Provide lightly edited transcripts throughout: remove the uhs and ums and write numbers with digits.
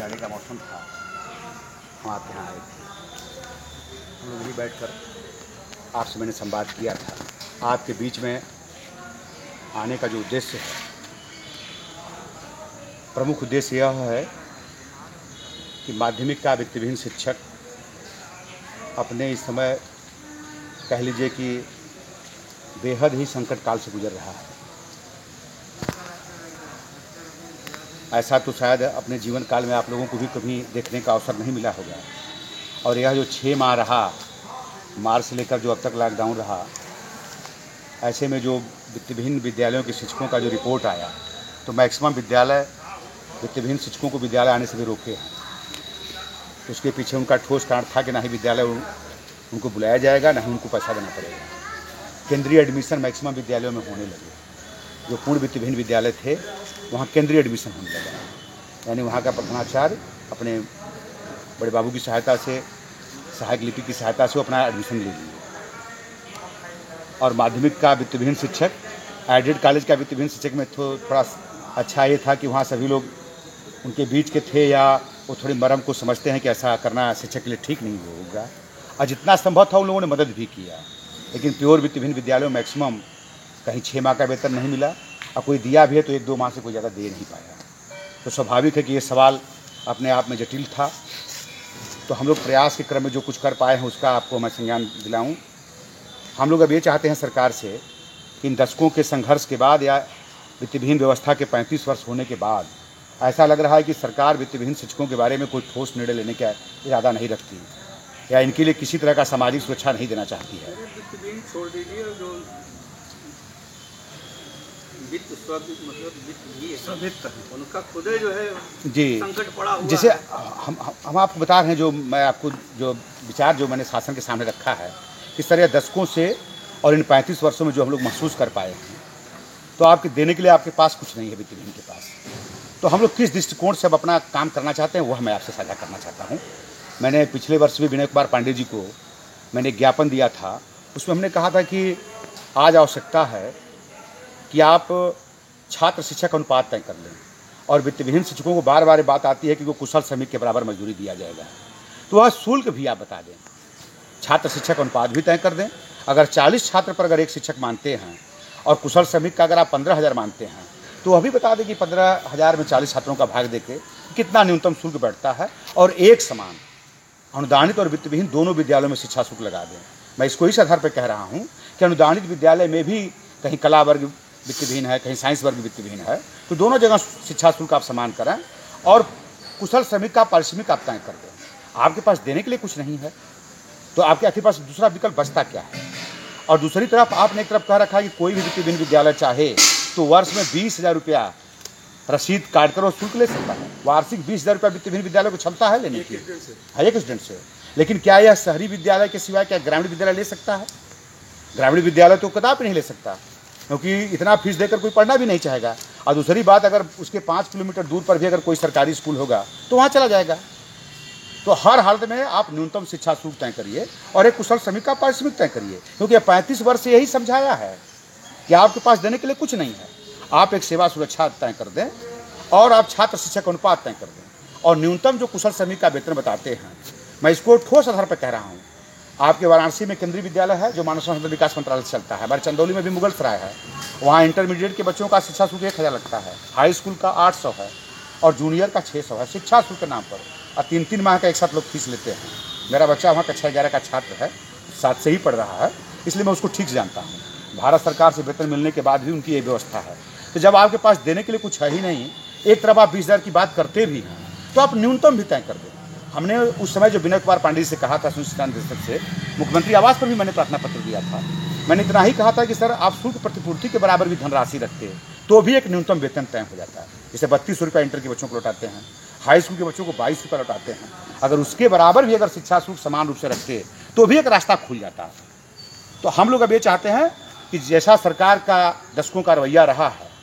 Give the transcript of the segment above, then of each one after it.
जाने का मौसम था, हम आपके यहाँ आए थे। हम लोग यहीं बैठकर आपसे मैंने संवाद किया था। आपके बीच में आने का जो उद्देश्य है, प्रमुख उद्देश्य यह है कि माध्यमिक का वित्तविहीन शिक्षक अपने इस समय कह लीजिए कि बेहद ही संकट काल से गुजर रहा है। ऐसा तो शायद अपने जीवन काल में आप लोगों को भी कभी देखने का अवसर नहीं मिला होगा। और यह जो 6 माह रहा, मार्च से लेकर जो अब तक लॉकडाउन रहा, ऐसे में जो वित्तविहीन विद्यालयों के शिक्षकों का जो रिपोर्ट आया, तो मैक्सिमम विद्यालय वित्तविहीन शिक्षकों को विद्यालय आने से भी रोके हैं। तो उसके पीछे उनका ठोस कारण था कि ना ही विद्यालय उनको बुलाया जाएगा, ना ही उनको पैसा देना पड़ेगा। केंद्रीय एडमिशन मैक्सिमम विद्यालयों में होने लगे। जो पूर्ण वित्तविहीन विद्यालय थे वहाँ केंद्रीय एडमिशन होने लगा, यानी वहाँ का प्रधानाचार्य अपने बड़े बाबू की सहायता से, सहायक लिपि की सहायता से वो अपना एडमिशन ले लिए। और माध्यमिक का वित्तविहीन शिक्षक, एडेड कॉलेज का वित्तविहीन शिक्षक में थोड़ा अच्छा ये था कि वहाँ सभी लोग उनके बीच के थे, या वो थोड़ी मरम को समझते हैं कि ऐसा करना शिक्षक के लिए ठीक नहीं होगा। और जितना संभव था उन लोगों ने मदद भी किया। लेकिन प्योर वित्तविहीन विद्यालयों में मैक्सिमम कहीं 6 माह का वेतन नहीं मिला, और कोई दिया भी है तो 1-2 माह से कोई ज़्यादा दे नहीं पाया। तो स्वाभाविक है कि ये सवाल अपने आप में जटिल था। तो हम लोग प्रयास के क्रम में जो कुछ कर पाए हैं उसका आपको मैं संज्ञान दिलाऊँ। हम लोग अब ये चाहते हैं सरकार से कि इन दशकों के संघर्ष के बाद या वित्तविहीन व्यवस्था के 35 वर्ष होने के बाद ऐसा लग रहा है कि सरकार वित्तविहीन शिक्षकों के बारे में कोई ठोस निर्णय लेने का इरादा नहीं रखती, या इनके लिए किसी तरह का सामाजिक सुरक्षा नहीं देना चाहती है। वित्तविहीन छोड़ दीजिए, जो वित्त उनका खुद जो है जी संकट पड़ा हुआ जैसे है। हम आपको बता रहे हैं, जो मैं आपको जो विचार जो मैंने शासन के सामने रखा है, किस तरह दशकों से और इन 35 वर्षों में जो हम लोग महसूस कर पाए हैं, तो आपके देने के लिए आपके पास कुछ नहीं है वित्तविहीन के पास। तो हम लोग किस दृष्टिकोण से अब अपना काम करना चाहते हैं वह मैं आपसे साझा करना चाहता हूँ। मैंने पिछले वर्ष भी विनय कुमार पांडे जी को मैंने ज्ञापन दिया था। उसमें हमने कहा था कि आज आवश्यकता है कि आप छात्र शिक्षक अनुपात तय कर लें, और वित्तविहीन शिक्षकों को बार बार बात आती है कि वो कुशल श्रमिक के बराबर मजदूरी दिया जाएगा, तो वह शुल्क भी आप बता दें, छात्र शिक्षक अनुपात भी तय कर दें। अगर 40 छात्र पर अगर एक शिक्षक मानते हैं और कुशल श्रमिक का अगर आप 15,000 मानते हैं, तो वह भी बता दें कि 15,000 में 40 छात्रों का भाग देके कितना न्यूनतम शुल्क बैठता है, और एक समान अनुदानित और वित्तविहीन दोनों विद्यालयों में शिक्षा शुल्क लगा दें। मैं इसको इस आधार पर कह रहा हूँ कि अनुदानित विद्यालय में भी कहीं कला वर्ग वित्तविहीन है, कहीं साइंस वर्ग वित्तविहीन है, तो दोनों जगह शिक्षा शुल्क आप समान करें, और कुशल श्रमिक का पारिश्रमिक आप तय कर दें। आपके पास देने के लिए कुछ नहीं है, तो आपके आखिर पास दूसरा विकल्प बचता क्या है। और दूसरी तरफ आपने एक तरफ कह रखा है कि कोई भी वित्तविहीन विद्यालय चाहे तो वर्ष में 20,000 रुपया रसीद काट कर और शुल्क ले सकता है। वार्षिक 20,000 रुपया वित्तविहीन विद्यालय को क्षमता है लेने की, है एक स्टूडेंट से। लेकिन क्या यह शहरी विद्यालय के सिवाय क्या ग्रामीण विद्यालय ले सकता है? ग्रामीण विद्यालय तो कदापि नहीं ले सकता, क्योंकि इतना फीस देकर कोई पढ़ना भी नहीं चाहेगा। और दूसरी बात, अगर उसके 5 किलोमीटर दूर पर भी अगर कोई सरकारी स्कूल होगा तो वहाँ चला जाएगा। तो हर हालत में आप न्यूनतम शिक्षा शुल्क तय करिए और एक कुशल श्रमिक का पारिश्रमिक तय करिए, क्योंकि 35 वर्ष से यही समझाया है कि आपके पास देने के लिए कुछ नहीं है। आप एक सेवा सुरक्षा तय कर दें, और आप छात्र शिक्षक अनुपात तय कर दें, और न्यूनतम जो कुशल श्रमिक का वेतन बताते हैं, मैं इसको ठोस आधार पर कह रहा हूँ। आपके वाराणसी में केंद्रीय विद्यालय है जो मानव संसाधन विकास मंत्रालय से चलता है। हमारे चंदौली में भी मुगल सराय है, वहाँ इंटरमीडिएट के बच्चों का शिक्षा शुल्क 1,000 लगता है, हाई स्कूल का 800 है, और जूनियर का 600 है शिक्षा शुल्क के नाम पर। और 3-3 माह का एक साथ लोग फीस लेते हैं। मेरा बच्चा वहाँ कक्षा 11 का छात्र है, 7 से ही पढ़ रहा है, इसलिए मैं उसको ठीक जानता हूँ। भारत सरकार से वेतन मिलने के बाद भी उनकी ये व्यवस्था है। तो जब आपके पास देने के लिए कुछ है ही नहीं, एक तरफ आप 20,000 की बात करते भी हैं, तो आप न्यूनतम भी तय कर दें। हमने उस समय जो विनय कुमार पांडे से कहा था, शिक्षा निदेशक से, मुख्यमंत्री आवास पर भी मैंने प्रार्थना पत्र दिया था। मैंने इतना ही कहा था कि सर आप शुल्क प्रतिपूर्ति के बराबर भी धनराशि रखते हैं तो भी एक न्यूनतम वेतन तय हो जाता है। जैसे 32 रुपये इंटर के बच्चों को लौटाते हैं, हाई स्कूल के बच्चों को 22 रुपये लौटाते हैं। अगर उसके बराबर भी अगर शिक्षा शुल्क समान रूप से रखते तो भी एक रास्ता खुल जाता है। तो हम लोग अब ये चाहते हैं कि जैसा सरकार का दशकों का रवैया रहा है,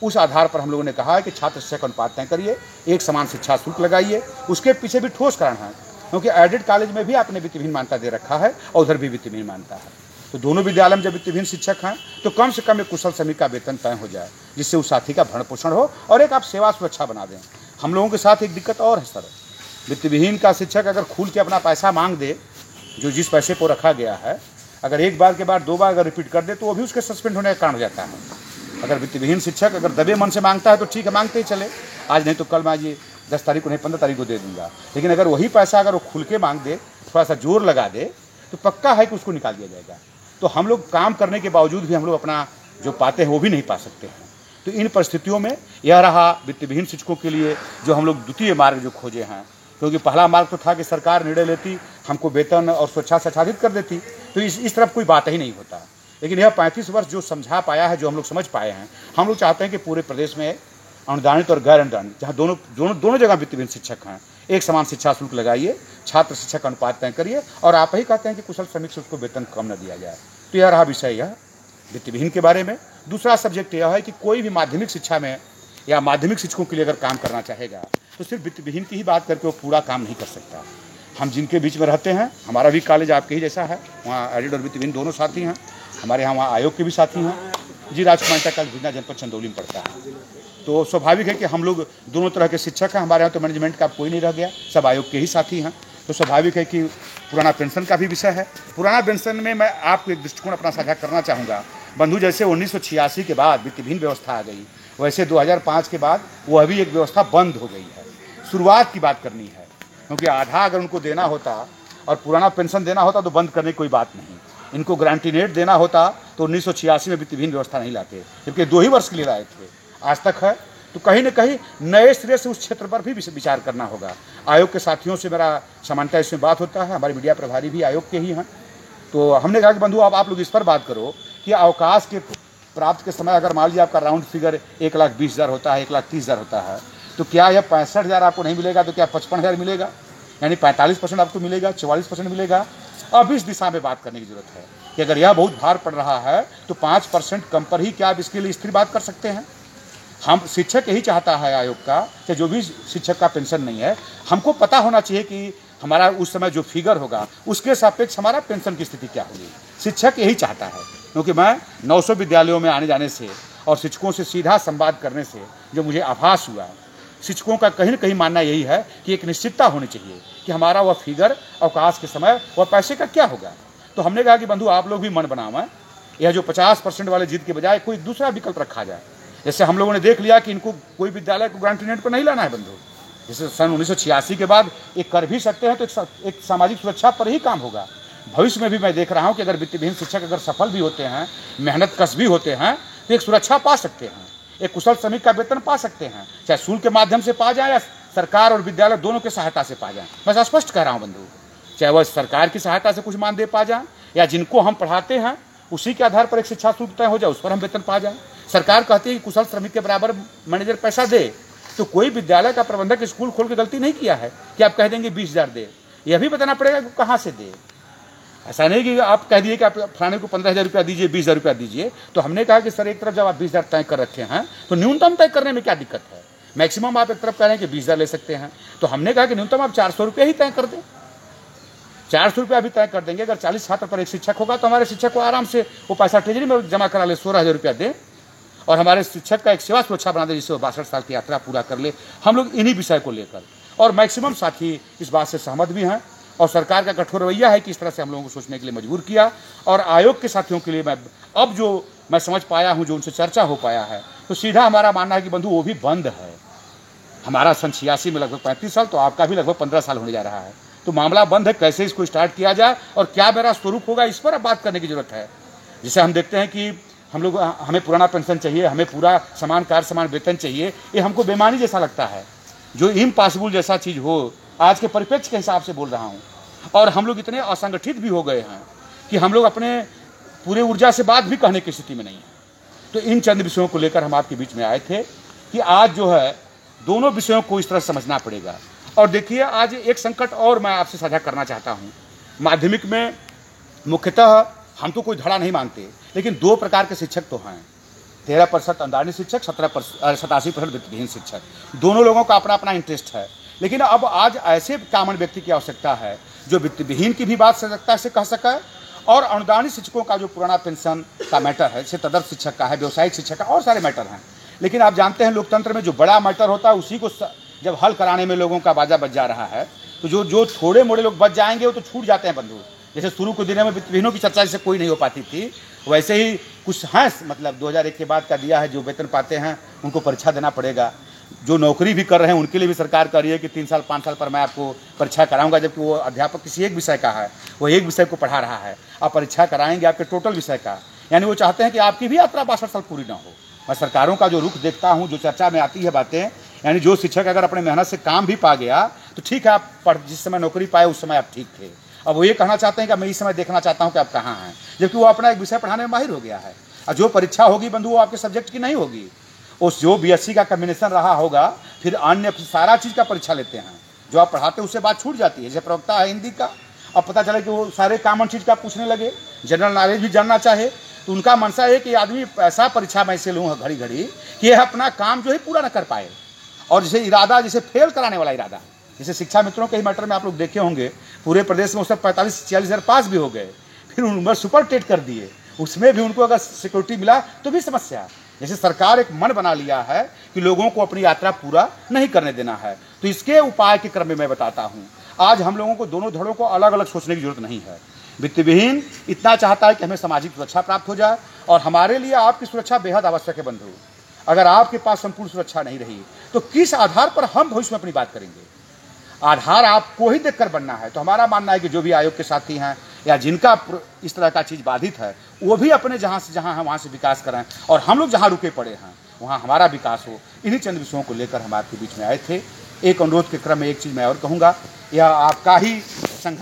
उस आधार पर हम लोगों ने कहा है कि छात्र शिक्षक अनुपात तय करिए, एक समान शिक्षा शुल्क लगाइए। उसके पीछे भी ठोस कारण है, क्योंकि एडेड कॉलेज में भी आपने वित्तविहीन मान्यता दे रखा है और उधर भी वित्तविहीन मान्यता है। तो दोनों विद्यालय में जब वित्तविहीन शिक्षक हैं तो कम से कम एक कुशल श्रमिक का वेतन तय हो जाए, जिससे उस साथी का भरण पोषण हो और एक आप सेवा सुरक्षा बना दें। हम लोगों के साथ एक दिक्कत और है सर, वित्तविहीन का शिक्षक अगर खुल के अपना पैसा मांग दे, जो जिस पैसे को रखा गया है, अगर एक बार के बाद 2 बार अगर रिपीट कर दे तो वो भी उसके सस्पेंड होने का कारण हो जाता है। अगर वित्तविहीन शिक्षक अगर दबे मन से मांगता है तो ठीक है, मांगते ही चले, आज नहीं तो कल मैं ये 10 तारीख को नहीं 15 तारीख को दे दूंगा। लेकिन अगर वही पैसा अगर वो खुल के मांग दे, थोड़ा सा जोर लगा दे, तो पक्का है कि उसको निकाल दिया जाएगा। तो हम लोग काम करने के बावजूद भी हम लोग अपना जो पाते हैं वो भी नहीं पा सकते हैं। तो इन परिस्थितियों में यह रहा वित्तविहीन शिक्षकों के लिए जो हम लोग द्वितीय मार्ग जो खोजे हैं, क्योंकि पहला मार्ग तो था कि सरकार निर्णय लेती, हमको वेतन और स्वेच्छा से आच्छादित कर देती, तो इस तरफ कोई बात ही नहीं होता। लेकिन यह 35 वर्ष जो समझा पाया है, जो हम लोग समझ पाए हैं, हम लोग चाहते हैं कि पूरे प्रदेश में अनुदानित और गैर अनुदानित, जहाँ दोनों जगह वित्तविहीन शिक्षक हैं, एक समान शिक्षा शुल्क लगाइए, छात्र शिक्षक अनुपात तय करिए, और आप ही कहते हैं कि कुशल श्रमिक से उसको वेतन कम न दिया जाए। तो यह रहा विषय यह वित्तविहीन के बारे में। दूसरा सब्जेक्ट यह है कि कोई भी माध्यमिक शिक्षा में या माध्यमिक शिक्षकों के लिए अगर काम करना चाहेगा तो सिर्फ वित्तविहीन की ही बात करके वो पूरा काम नहीं कर सकता। हम जिनके बीच में रहते हैं, हमारा भी कॉलेज आपके ही जैसा है, वहाँ एडिड और वित्तविहीन दोनों साथी हैं, हमारे यहाँ वहाँ आयोग के भी साथी हैं। जी राजकुमार का कल भिजना जनपद चंदौली में पड़ता है, तो स्वाभाविक है कि हम लोग दोनों तरह के शिक्षक हैं। हमारे यहाँ तो मैनेजमेंट का कोई नहीं रह गया, सब आयोग के ही साथी हैं। तो स्वाभाविक है कि पुराना पेंशन का भी विषय है। पुराना पेंशन में मैं आपको एक दृष्टिकोण अपना साझा करना चाहूँगा। बंधु, जैसे 1986 के बाद वित्तविहीन व्यवस्था आ गई, वैसे 2005 के बाद वह भी एक व्यवस्था बंद हो गई है। शुरुआत की बात करनी है, क्योंकि आधा अगर उनको देना होता और पुराना पेंशन देना होता तो बंद करने की कोई बात नहीं। इनको गारंटी नेट देना होता तो 1986 में वित्तविहीन व्यवस्था नहीं लाते, जबकि 2 ही वर्ष के लिए लाए थे, आज तक है। तो कहीं न कहीं नए सिरे से उस क्षेत्र पर भी विचार करना होगा। आयोग के साथियों से मेरा सामान्यतः इसमें बात होता है, हमारे मीडिया प्रभारी भी आयोग के ही हैं। तो हमने कहा कि बंधु अब आप लोग इस पर बात करो कि अवकाश के प्राप्त के समय अगर मान लीजिए आपका राउंड फिगर 1,20,000 होता है, 1,30,000 होता है, तो क्या यह 65,000 आपको नहीं मिलेगा, तो क्या 55,000 मिलेगा? यानी 45% आपको मिलेगा, 44% मिलेगा। अब इस दिशा में बात करने की जरूरत है कि अगर यह बहुत भार पड़ रहा है तो 5% कम पर ही क्या आप इसके लिए स्थिर बात कर सकते हैं? हम शिक्षक यही चाहता है आयोग का कि जो भी शिक्षक का पेंशन नहीं है, हमको पता होना चाहिए कि हमारा उस समय जो फिगर होगा उसके सापेक्ष हमारा पेंशन की स्थिति क्या होगी। शिक्षक यही चाहता है, क्योंकि मैं 900 विद्यालयों में आने जाने से और शिक्षकों से सीधा संवाद करने से जो मुझे आभास हुआ, शिक्षकों का कहीं न कहीं मानना यही है कि एक निश्चितता होनी चाहिए कि हमारा वह फिगर अवकाश के समय वह पैसे का क्या होगा। तो हमने कहा कि बंधु आप लोग भी मन बनावें, यह जो 50% वाले जिद के बजाय कोई दूसरा विकल्प रखा जाए। जैसे हम लोगों ने देख लिया कि इनको कोई विद्यालय को गारंटी नेट पर नहीं लाना है बंधु, जैसे सन 1986 के बाद एक कर भी सकते हैं, तो एक सामाजिक सुरक्षा पर ही काम होगा। भविष्य में भी मैं देख रहा हूँ कि अगर वित्तविहीन शिक्षक अगर सफल भी होते हैं, मेहनत कश भी होते हैं, तो एक सुरक्षा पा सकते हैं, एक कुशल श्रमिक का वेतन पा सकते हैं, चाहे शुल्क के माध्यम से पा जाए या सरकार और विद्यालय दोनों की सहायता से पा जाए। मैं स्पष्ट कह रहा हूँ बंधु, चाहे वह सरकार की सहायता से कुछ मान दे पा जाए या जिनको हम पढ़ाते हैं उसी के आधार पर एक शिक्षा शुल्क तय हो जाए, उस पर हम वेतन पा जाए। सरकार कहती है कि कुशल श्रमिक के बराबर मैनेजर पैसा दे, तो कोई विद्यालय का प्रबंधक स्कूल खोल के गलती नहीं किया है कि आप कह देंगे 20,000 दे। यह भी बताना पड़ेगा कि कहाँ से दे। ऐसा नहीं कि आप कह दिए कि आप फलाने को 15,000 रुपया दीजिए, 20,000 रुपया दीजिए। तो हमने कहा कि सर एक तरफ जब आप 20,000 तय कर रखे हैं तो न्यूनतम तय करने में क्या दिक्कत है? मैक्सिमम आप एक तरफ कह रहे हैं कि 20,000 ले सकते हैं, तो हमने कहा कि न्यूनतम आप 400 रुपये ही तय कर दें। 400 रुपया भी तय कर देंगे। अगर 40 छात्र पर एक शिक्षक होगा तो हमारे शिक्षक को आराम से वो पैसा ट्रेजरी में जमा करा ले, 16,000 रुपया दे, और हमारे शिक्षक का एक सेवा सुरक्षा बना दे जिससे वो 62 साल की यात्रा पूरा कर ले। हम लोग इन्हीं विषय को लेकर, और मैक्सिमम साथी इस बात से सहमत भी हैं, और सरकार का कठोर रवैया है कि इस तरह से हम लोगों को सोचने के लिए मजबूर किया। और आयोग के साथियों के लिए मैं समझ पाया हूँ, जो उनसे चर्चा हो पाया है, तो सीधा हमारा मानना है कि बंधु वो भी बंद है। हमारा सन 86 में लगभग 35 साल, तो आपका भी लगभग 15 साल होने जा रहा है, तो मामला बंद है। कैसे इसको स्टार्ट किया जाए और क्या मेरा स्वरूप होगा, इस पर अब बात करने की जरूरत है। जिसे हम देखते हैं कि हमें पुराना पेंशन चाहिए, हमें पूरा समान कार्य समान वेतन चाहिए, ये हमको बेमानी जैसा लगता है, जो इम्पॉसिबल जैसा चीज़ हो। आज के परिप्रेक्ष्य के हिसाब से बोल रहा हूँ। और हम लोग इतने असंगठित भी हो गए हैं कि हम लोग अपने पूरे ऊर्जा से बात भी कहने की स्थिति में नहीं है। तो इन चंद विषयों को लेकर हम आपके बीच में आए थे कि आज जो है दोनों विषयों को इस तरह समझना पड़ेगा। और देखिए, आज एक संकट और मैं आपसे साझा करना चाहता हूँ। माध्यमिक में मुख्यतः हम तो कोई धड़ा नहीं मानते, लेकिन 2 प्रकार के शिक्षक तो हैं। 13% अनुदानित शिक्षक, 87% वित्तविहीन शिक्षक। दोनों लोगों का अपना अपना इंटरेस्ट है। लेकिन अब आज ऐसे कॉमन व्यक्ति की आवश्यकता है जो वित्तविहीन की भी बात सजगता से कह सके, और अनुदानित शिक्षकों का जो पुराना पेंशन का मैटर है, जैसे तदर्थ शिक्षक का है, व्यवसायिक शिक्षक का, और सारे मैटर हैं। लेकिन आप जानते हैं लोकतंत्र में जो बड़ा मैटर होता है उसी को जब हल कराने में लोगों का बाजा बज जा रहा है, तो जो थोड़े मोड़े लोग बच जाएंगे वो तो छूट जाते हैं बंधु। जैसे शुरू के दिनों में वित्तहीनों की चर्चा जैसे कोई नहीं हो पाती थी, वैसे ही कुछ हैं, मतलब 2001 के बाद का दिया है, जो वेतन पाते हैं उनको परीक्षा देना पड़ेगा। जो नौकरी भी कर रहे हैं उनके लिए भी सरकार कह रही है कि 3 साल 5 साल पर मैं आपको परीक्षा कराऊंगा, जबकि वो अध्यापक किसी एक विषय का है, वो एक विषय को पढ़ा रहा है, आप परीक्षा कराएंगे आपके टोटल विषय का। यानी वो चाहते हैं कि आपकी भी यात्रा 62 साल पूरी ना हो। मैं सरकारों का जो रुख देखता हूँ, जो चर्चा में आती है बातें, यानी जो शिक्षक अगर अपने मेहनत से काम भी पा गया तो ठीक है, आप जिस समय नौकरी पाए उस समय आप ठीक थे। अब वो ये कहना चाहते हैं कि मैं इस समय देखना चाहता हूँ कि आप कहाँ हैं, जबकि वो अपना एक विषय पढ़ाने में माहिर हो गया है। और जो परीक्षा होगी बंधु वो आपके सब्जेक्ट की नहीं होगी, उस जो BSc का कॉम्बिनेशन रहा होगा, फिर अन्य सारा चीज़ का परीक्षा लेते हैं। जो आप पढ़ाते हैं उससे बात छूट जाती है। जैसे प्रवक्ता है हिंदी का, अब पता चला कि वो सारे कॉमन चीज़ का पूछने लगे, जनरल नॉलेज भी जानना चाहे, तो उनका मनसा है कि आदमी ऐसा परीक्षा मैं से लूँ घड़ी घड़ी कि यह अपना काम जो है पूरा न कर पाए। और जैसे इरादा, जैसे फेल कराने वाला इरादा, जैसे शिक्षा मित्रों के ही मैटर में आप लोग देखे होंगे, पूरे प्रदेश में उससे 45-46 हज़ार पास भी हो गए, फिर उन सुपर टेट कर दिए, उसमें भी उनको अगर सिक्योरिटी मिला तो भी समस्या। जैसे सरकार एक मन बना लिया है कि लोगों को अपनी यात्रा पूरा नहीं करने देना है, तो इसके उपाय के क्रम में मैं बताता हूँ। आज हम लोगों को दोनों धड़ों को अलग अलग सोचने की जरूरत नहीं है। वित्तविहीन इतना चाहता है कि हमें सामाजिक सुरक्षा प्राप्त हो जाए, और हमारे लिए आपकी सुरक्षा बेहद आवश्यक है बंधु। अगर आपके पास संपूर्ण सुरक्षा नहीं रही तो किस आधार पर हम भविष्य में अपनी बात करेंगे? आधार आपको ही देखकर बनना है। तो हमारा मानना है कि जो भी आयोग के साथी हैं या जिनका इस तरह का चीज़ बाधित है, वो भी अपने जहाँ से जहाँ है वहाँ से विकास करें, और हम लोग जहाँ रुके पड़े हैं वहाँ हमारा विकास हो। इन्हीं चंद विषयों को लेकर हम आपके बीच में आए थे। एक अनुरोध के क्रम में एक चीज़ मैं और कहूँगा, यह आपका ही संघर्ष